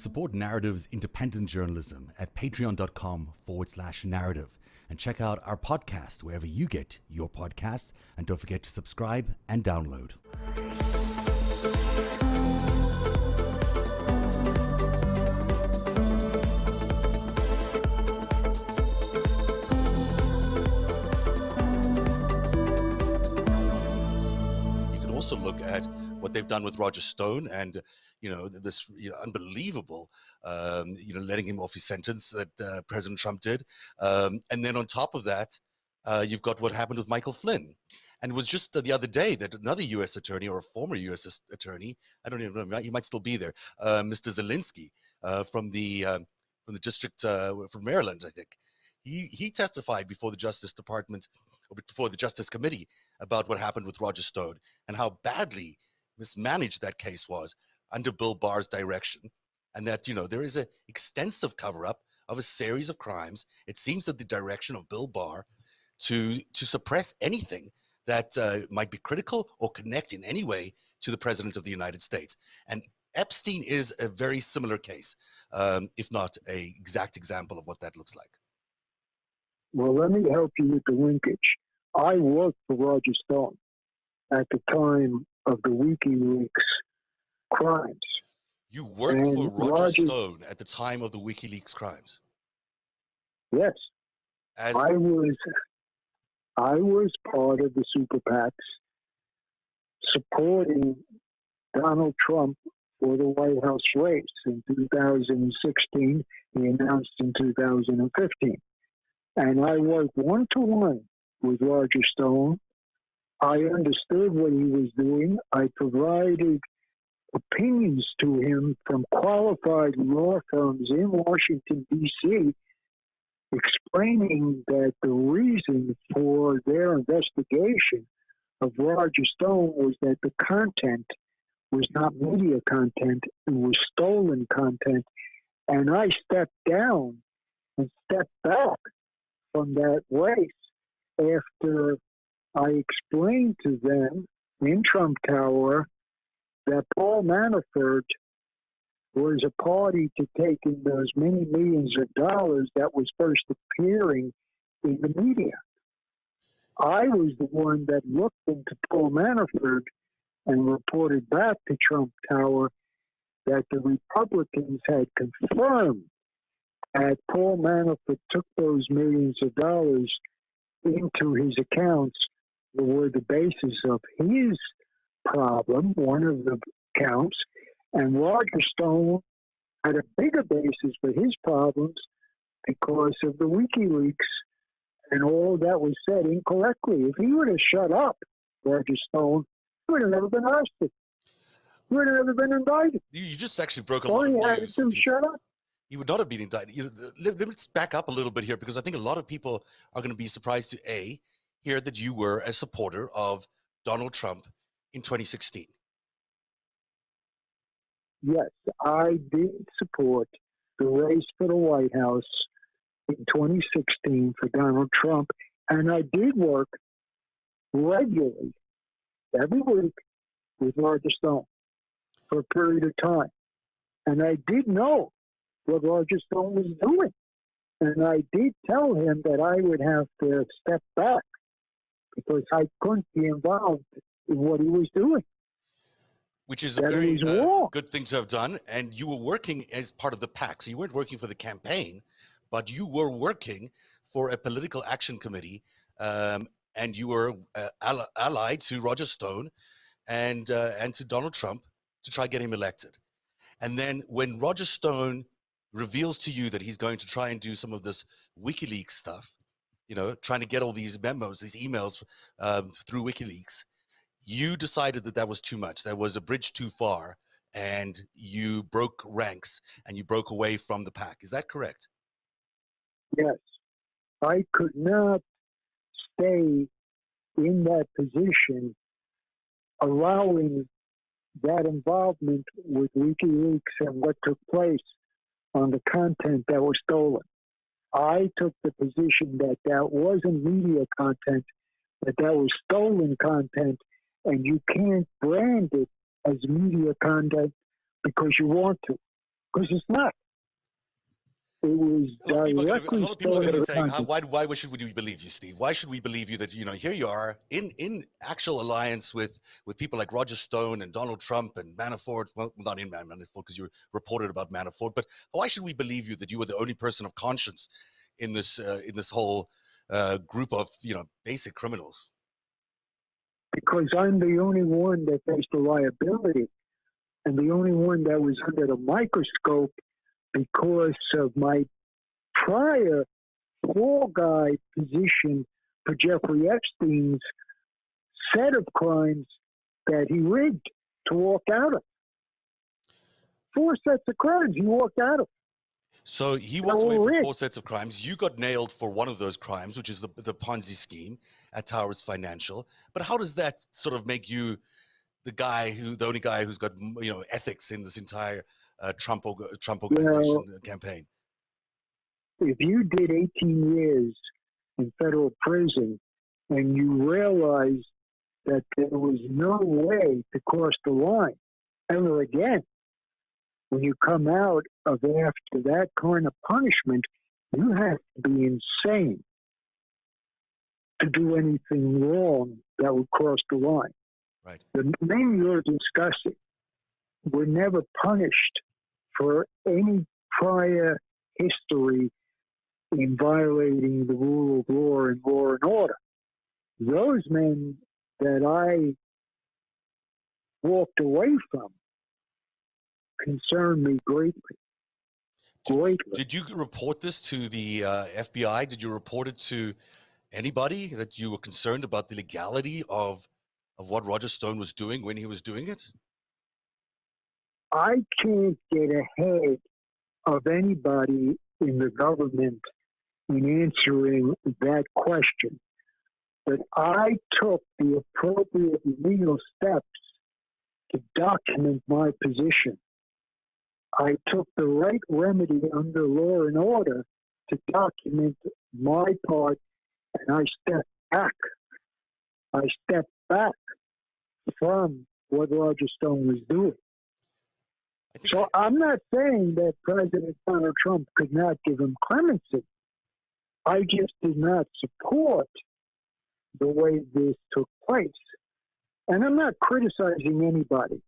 Support Narativ's independent journalism at patreon.com/narrative and check out our podcast wherever you get your podcasts. And don't forget to subscribe and download. Also look at what they've done with Roger Stone and, this unbelievable, letting him off his sentence that President Trump did. And then on top of that, you've got what happened with Michael Flynn. And it was just the other day that another U.S. attorney or a former U.S. attorney, I don't even know, he might still be there, Mr. Zelinsky from the district from Maryland, I think. He testified before the Justice Department or before the Justice Committee about what happened with Roger Stone and how badly mismanaged that case was under Bill Barr's direction, and that, there is an extensive cover-up of a series of crimes. It seems at the direction of Bill Barr to suppress anything that might be critical or connect in any way to the President of the United States. And Epstein is a very similar case, if not an exact example of what that looks like. Well, let me help you with the linkage. I worked for Roger Stone at the time of the Wikileaks crimes. You worked for Roger Stone at the time of the Wikileaks crimes? Yes. I was part of the super PACs supporting Donald Trump for the White House race in 2016. He announced in 2015. And I worked one-to-one with Roger Stone. I understood what he was doing. I provided opinions to him from qualified law firms in Washington, D.C., explaining that the reason for their investigation of Roger Stone was that the content was not media content, it was stolen content. And I stepped down and stepped back from that race after I explained to them in Trump Tower that Paul Manafort was a party to taking those many millions of dollars that was first appearing in the media. I was the one that looked into Paul Manafort and reported back to Trump Tower that the Republicans had confirmed that Paul Manafort took those millions of dollars into his accounts that were the basis of his problem, one of the counts, and Roger Stone had a bigger basis for his problems because of the WikiLeaks and all that was said incorrectly. If he would have shut up, Roger Stone, he would have never been arrested. He would have never been indicted. You just actually broke a lot of news. All he had to do was shut up. He would not have been indicted. Let's back up a little bit here, because I think a lot of people are going to be surprised to hear that you were a supporter of Donald Trump in 2016. Yes, I did support the race for the White House in 2016 for Donald Trump, and I did work regularly every week with Roger Stone for a period of time. And I did know what Roger Stone was doing. And I did tell him that I would have to step back because I couldn't be involved in what he was doing. Which is a very good thing to have done. And you were working as part of the PAC. So you weren't working for the campaign, but you were working for a political action committee. And you were allied to Roger Stone and to Donald Trump to try to get him elected. And then when Roger Stone reveals to you that he's going to try and do some of this WikiLeaks stuff, trying to get all these memos, these emails through WikiLeaks, you decided that that was too much. That was a bridge too far, and you broke ranks and you broke away from the PAC. Is that correct? Yes. I could not stay in that position allowing that involvement with WikiLeaks and what took place on the content that was stolen. I took the position that that wasn't media content, that that was stolen content, and you can't brand it as media content because you want to. because it's not. It was A lot directly of people are going to be saying, started. why should we believe you, Steve? Why should we believe you that, here you are in actual alliance with people like Roger Stone and Donald Trump and Manafort? Well, not in Manafort because you reported about Manafort, but why should we believe you that you were the only person of conscience in this whole group of, basic criminals? Because I'm the only one that faced the liability and the only one that was under the microscope because of my prior fall guy position for Jeffrey Epstein's set of crimes that he rigged to walk out of. 4 sets of crimes he walked out of. So he walked away from 4 sets of crimes. You got nailed for one of those crimes, which is the Ponzi scheme at Towers Financial. But how does that sort of make you the only guy who's got, ethics in this entire Trump organization campaign? If you did 18 years in federal prison and you realized that there was no way to cross the line ever again, when you come out of after that kind of punishment, you have to be insane to do anything wrong that would cross the line. Right. The men you're discussing were never punished for any prior history in violating the rule of law and order. Those men that I walked away from concern me greatly. Did you report this to the FBI? Did you report it to anybody that you were concerned about the legality of what Roger Stone was doing when he was doing it? I can't get ahead of anybody in the government in answering that question. But I took the appropriate legal steps to document my position. I took the right remedy under law and order to document my part, and I stepped back. I stepped back from what Roger Stone was doing. So I'm not saying that President Donald Trump could not give him clemency. I just did not support the way this took place. And I'm not criticizing anybody.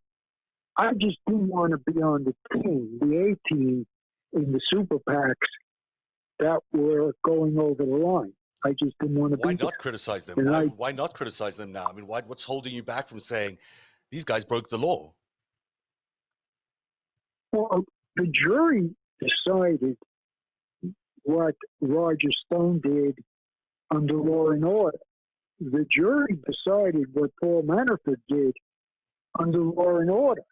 I just didn't want to be on the team, the A team in the super PACs that were going over the line. I just didn't want to be there. Why not criticize them? Why not criticize them now? I mean, what's holding you back from saying these guys broke the law? Well, the jury decided what Roger Stone did under law and order. The jury decided what Paul Manafort did under law and order.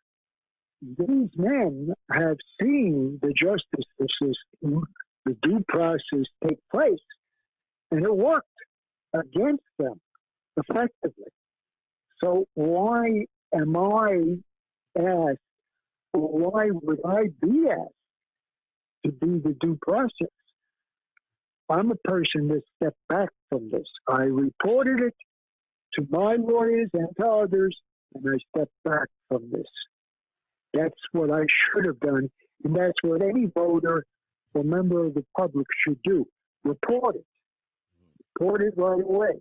These men have seen the justice system, the due process take place, and it worked against them effectively. So why am I asked, or why would I be asked to be the due process? I'm a person that stepped back from this. I reported it to my lawyers and to others, and I stepped back from this. That's what I should have done, and that's what any voter or member of the public should do. Report it. Report it right away.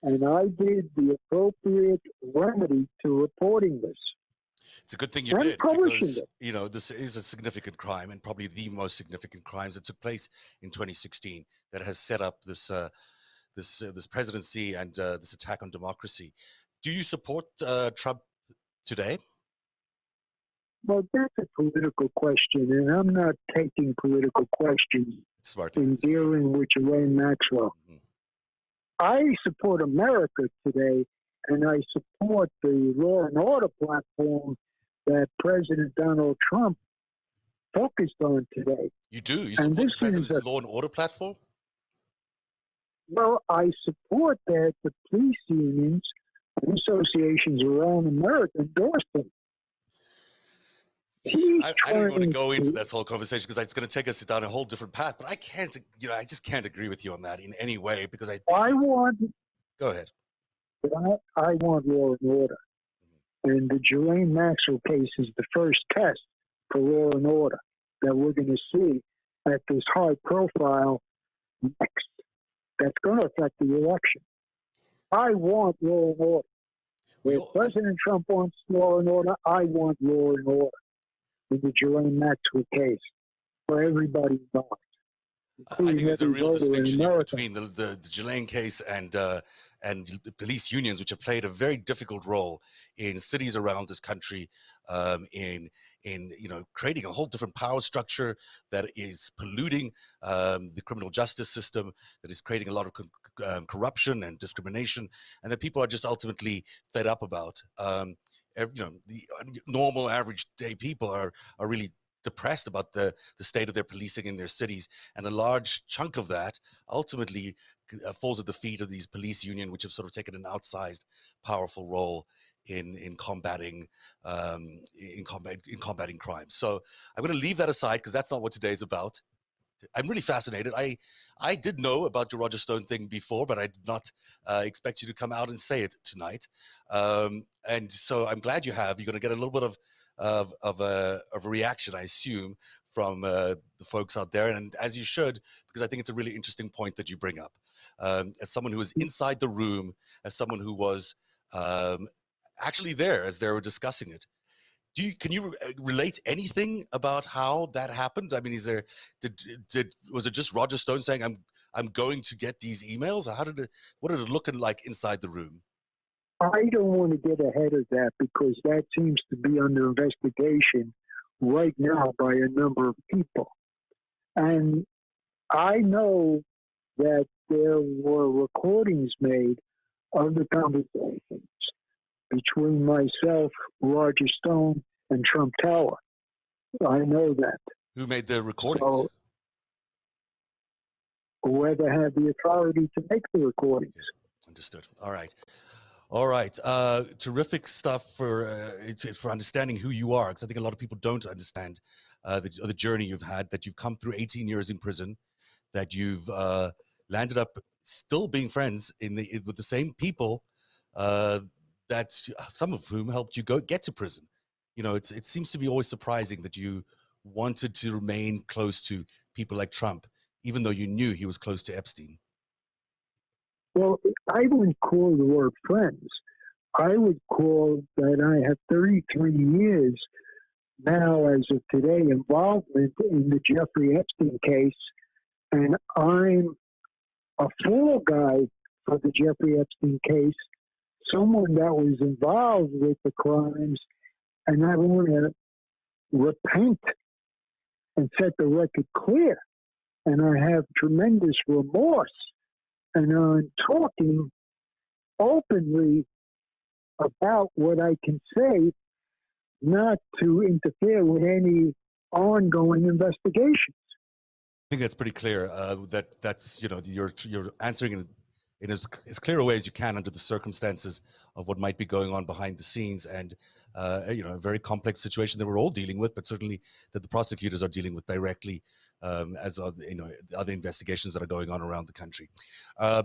And I did the appropriate remedy to reporting this. It's a good thing you did, because this is a significant crime, and probably the most significant crimes that took place in 2016 that has set up this presidency and this attack on democracy. Do you support Trump today? Well, that's a political question, and I'm not taking political questions in dealing with Ghislaine Maxwell. Mm-hmm. I support America today, and I support the law and order platform that President Donald Trump focused on today. You do? You support the president's law and order platform? Well, I support that the police unions and associations around America endorse them. I don't want to go into this whole conversation because it's going to take us down a whole different path. But I can't, I just can't agree with you on that in any way because Go ahead. I want law and order, and the Ghislaine Maxwell case is the first test for law and order. that we're going to see at this high profile next that's going to affect the election. I want law and order. If President Trump wants law and order, I want law and order in the Ghislaine Maxwell case for everybody involved. I think there's a real distinction between the Ghislaine case and the police unions, which have played a very difficult role in cities around this country, in creating a whole different power structure that is polluting the criminal justice system, that is creating a lot of corruption and discrimination, and that people are just ultimately fed up about. The normal average day people are really depressed about the state of their policing in their cities, and a large chunk of that ultimately falls at the feet of these police union, which have sort of taken an outsized, powerful role in combating crime. So I'm going to leave that aside because that's not what today is about. I'm really fascinated. I did know about the Roger Stone thing before, but I did not expect you to come out and say it tonight. And so I'm glad you have. You're going to get a little bit of a reaction, I assume, from the folks out there, and as you should, because I think it's a really interesting point that you bring up. As someone who was inside the room, as someone who was actually there as they were discussing it, can you relate anything about how that happened? I mean, was it just Roger Stone saying, "I'm going to get these emails"? Or what did it look like inside the room? I don't want to get ahead of that because that seems to be under investigation right now by a number of people. And I know that there were recordings made of the conversations between myself, Roger Stone, and Trump Tower. I know that. Who made the recordings? So, whoever had the authority to make the recordings. Understood. All right. Terrific stuff for understanding who you are, because I think a lot of people don't understand the journey you've had, that you've come through 18 years in prison, that you've landed up still being friends with the same people that some of whom helped you get to prison. It seems to be always surprising that you wanted to remain close to people like Trump, even though you knew he was close to Epstein. Well, I wouldn't call the word friends. I would call that I have 33 years now, as of today, involvement in the Jeffrey Epstein case, and I'm a fall guy for the Jeffrey Epstein case, someone that was involved with the crimes, and I want to repent and set the record clear. And I have tremendous remorse. And I'm talking openly about what I can say, not to interfere with any ongoing investigations. I think that's pretty clear. That's you're answering in as clear a way as you can under the circumstances of what might be going on behind the scenes, and a very complex situation that we're all dealing with, but certainly that the prosecutors are dealing with directly, as the other investigations that are going on around the country. I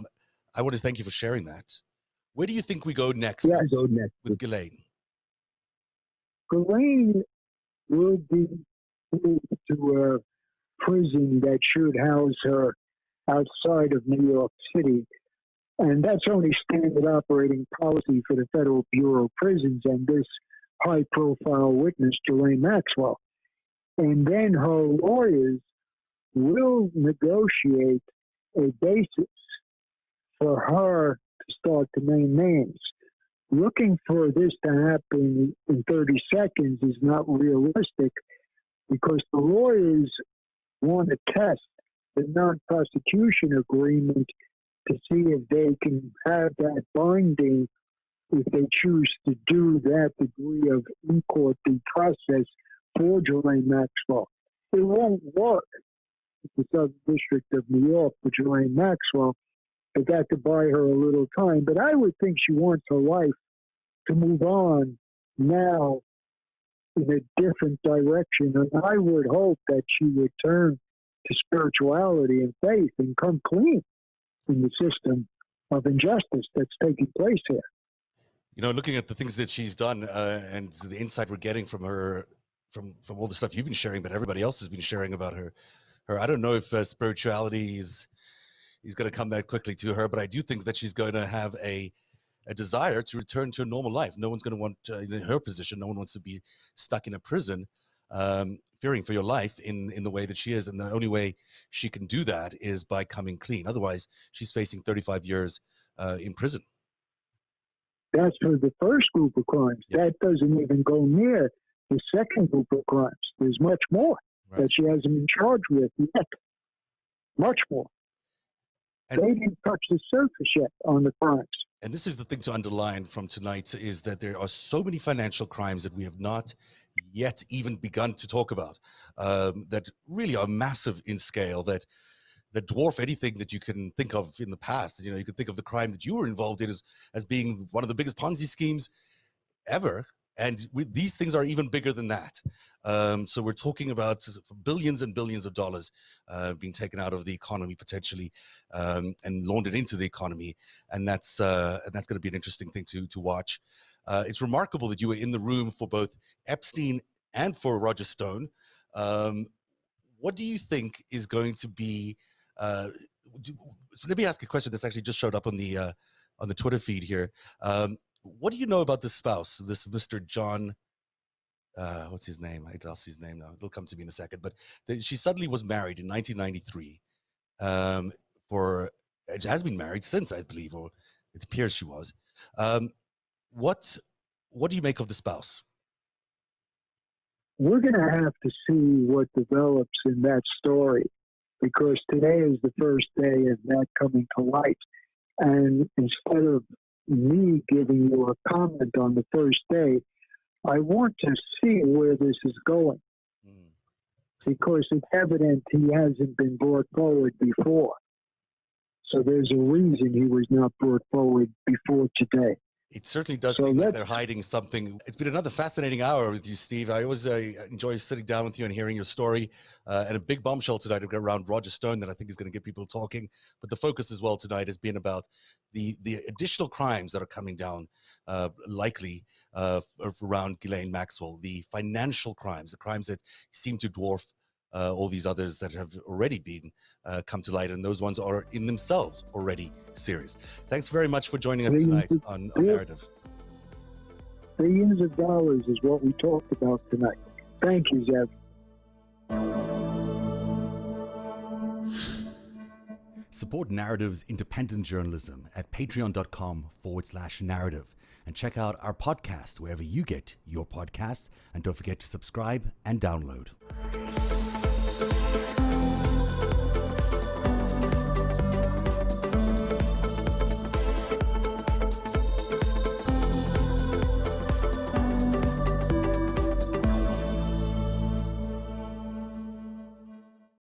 want to thank you for sharing that. Where do you think we go next? Yeah, with Ghislaine? Ghislaine will be moved to a prison that should house her outside of New York City. And that's only standard operating policy for the Federal Bureau of Prisons and this high-profile witness, Ghislaine Maxwell. And then her lawyers will negotiate a basis for her to start to name names. Looking for this to happen in 30 seconds is not realistic because the lawyers want to test the non-prosecution agreement to see if they can have that binding if they choose to do that degree of in-court due process for Ghislaine Maxwell. It won't work at the Southern District of New York for Ghislaine Maxwell. They got to buy her a little time, but I would think she wants her life to move on now in a different direction, and I would hope that she would turn to spirituality and faith and come clean in the system of injustice that's taking place here. Looking at the things that she's done and the insight we're getting from her from all the stuff you've been sharing, but everybody else has been sharing about her. I don't know if spirituality is going to come that quickly to her, but I do think that she's going to have a desire to return to a normal life. No one's going to want, in her position, no one wants to be stuck in a prison, fearing for your life in the way that she is. And the only way she can do that is by coming clean. Otherwise, she's facing 35 years in prison. That's for the first group of crimes. Yeah. That doesn't even go near the second group of crimes. There's much more that she hasn't been charged with yet. Much more. And they didn't touch the surface yet on the crimes. And this is the thing to underline from tonight, is that there are so many financial crimes that we have not yet even begun to talk about, that really are massive in scale, that dwarf anything that you can think of in the past. You know, you could think of the crime that you were involved in as being one of the biggest Ponzi schemes ever. And these things are even bigger than that. So we're talking about billions and billions of dollars being taken out of the economy potentially, and laundered into the economy. And that's going to be an interesting thing to watch. It's remarkable that you were in the room for both Epstein and for Roger Stone. What do you think is going to be? Let me ask a question that's actually just showed up on the Twitter feed here. What do you know about this spouse, this Mr. John? What's his name? I lost his name now. It'll come to me in a second. But she suddenly was married in 1993. It has been married since, I believe, or it appears she was. What do you make of the spouse? We're going to have to see what develops in that story, because today is the first day of that coming to light. And instead of me giving you a comment on the first day, I want to see where this is going, because it's evident he hasn't been brought forward before. So there's a reason he was not brought forward before today. It certainly does seem like they're hiding something. It's been another fascinating hour with you, Steve. I always enjoy sitting down with you and hearing your story. And a big bombshell tonight around Roger Stone that I think is going to get people talking. But the focus as well tonight has been about the additional crimes that are coming down, likely around Ghislaine Maxwell, the financial crimes, the crimes that seem to dwarf all these others that have already been come to light, and those ones are in themselves already serious. Thanks very much for joining us tonight on Narativ. Billions of dollars is what we talked about tonight. Thank you, Zev. Support Narativ's independent journalism at patreon.com/narrative, and check out our podcast wherever you get your podcasts, and don't forget to subscribe and download.